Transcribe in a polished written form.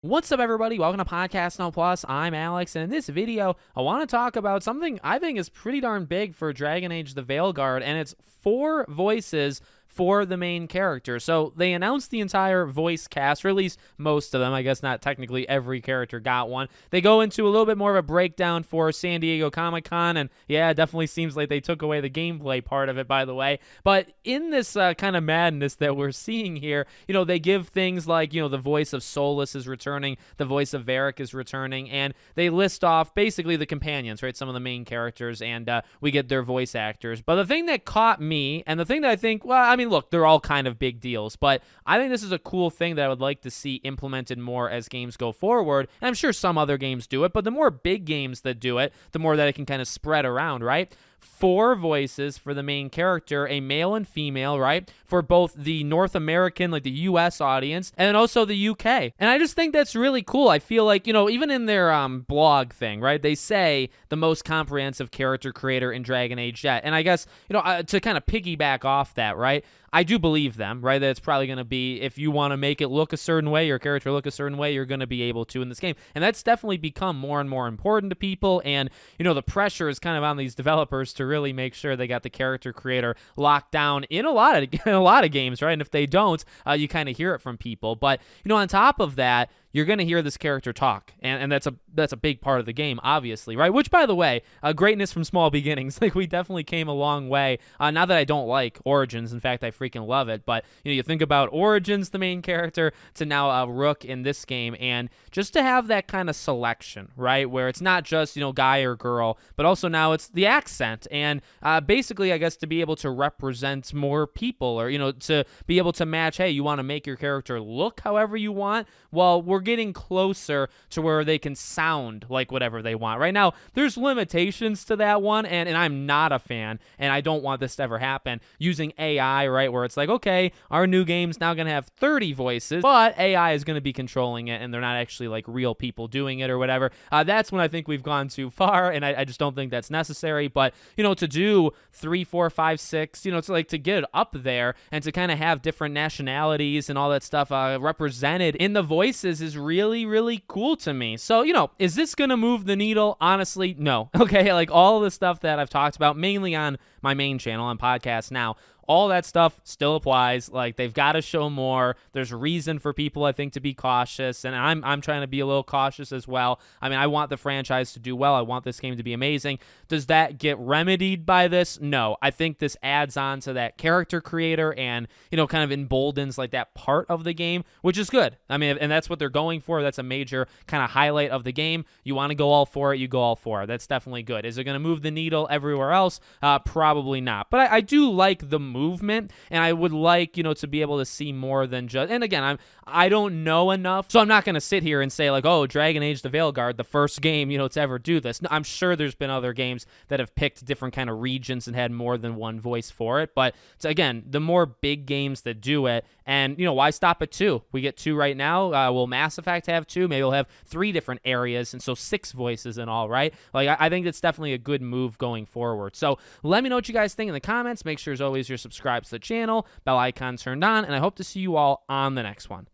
What's up, everybody? Welcome to Podcast No Plus. I'm Alex, and in this video, I want to talk about something I think is pretty darn big for Dragon Age the Veilguard, and it's 4 voices for the main character. So they announced the entire voice cast, or at least most of them. I guess not technically every character got one. They go into a little bit more of a breakdown for San Diego Comic-Con, and yeah, it definitely seems like they took away the gameplay part of it, by the way. But in this kind of madness that we're seeing here, they give things like, the voice of Solus is returning, the voice of Varric is returning, and they list off basically the companions, right? Some of the main characters, and we get their voice actors. But the thing that caught me, and the thing that I think, look, they're all kind of big deals, but I think this is a cool thing that I would like to see implemented more as games go forward. And I'm sure some other games do it, but the more big games that do it, the more that it can kind of spread around, right? 4 voices for the main character, a male and female, right? For both the North American, like the US audience, and also the UK. And I just think that's really cool. I feel like, even in their blog thing, right? They say the most comprehensive character creator in Dragon Age yet. And I guess, to kind of piggyback off that, right? I do believe them, right? That it's probably going to be, if you want to make it look a certain way, your character look a certain way, you're going to be able to in this game. And that's definitely become more and more important to people. And, the pressure is kind of on these developers to really make sure they got the character creator locked down in a lot of games, right? And if they don't, you kind of hear it from people. But, on top of that, you're going to hear this character talk, and that's a big part of the game, obviously, right? Which, by the way, greatness from small beginnings. Like, we definitely came a long way. Not that I don't like Origins. In fact, I freaking love it. But, you think about Origins, the main character, to now Rook in this game, and just to have that kind of selection, right? Where it's not just, guy or girl, but also now it's the accent. And basically, I guess, to be able to represent more people, or, to be able to match, hey, you want to make your character look however you want? Well, we're getting closer to where they can sound like whatever they want. Right now, there's limitations to that one, and I'm not a fan, and I don't want this to ever happen, using AI, right, where it's like, okay, our new game's now going to have 30 voices, but AI is going to be controlling it, and they're not actually like real people doing it or whatever. That's when I think we've gone too far, and I just don't think that's necessary. But, to do 3, 4, 5, 6, it's like to get it up there and to kind of have different nationalities and all that stuff represented in the voices is really, really cool to me. So, is this going to move the needle? Honestly, no. Okay, like all the stuff that I've talked about, mainly on my main channel on podcast now, all that stuff still applies. Like, they've got to show more. There's reason for people, I think, to be cautious, and I'm trying to be a little cautious as well. I mean, I want the franchise to do well. I want this game to be amazing. Does that get remedied by this? No. I think this adds on to that character creator and, kind of emboldens like that part of the game, which is good. I mean, and that's what they're going for. That's a major kind of highlight of the game. You want to go all for it, you go all for it. That's definitely good. Is it going to move the needle everywhere else? Probably not. But I do like the movement, and I would like, to be able to see more than just, and again, I don't know enough, so I'm not going to sit here and say like, oh, Dragon Age the Veilguard, the first game, to ever do this. No, I'm sure there's been other games that have picked different kind of regions and had more than one voice for it, but again, the more big games that do it, and, why stop at 2? We get 2 right now. Will Mass Effect have 2? Maybe we'll have 3 different areas, and so 6 voices in all, right? Like, I think it's definitely a good move going forward. So let me know what you guys think in the comments. Make sure, as always, you're subscribed to the channel, bell icon turned on, and I hope to see you all on the next one.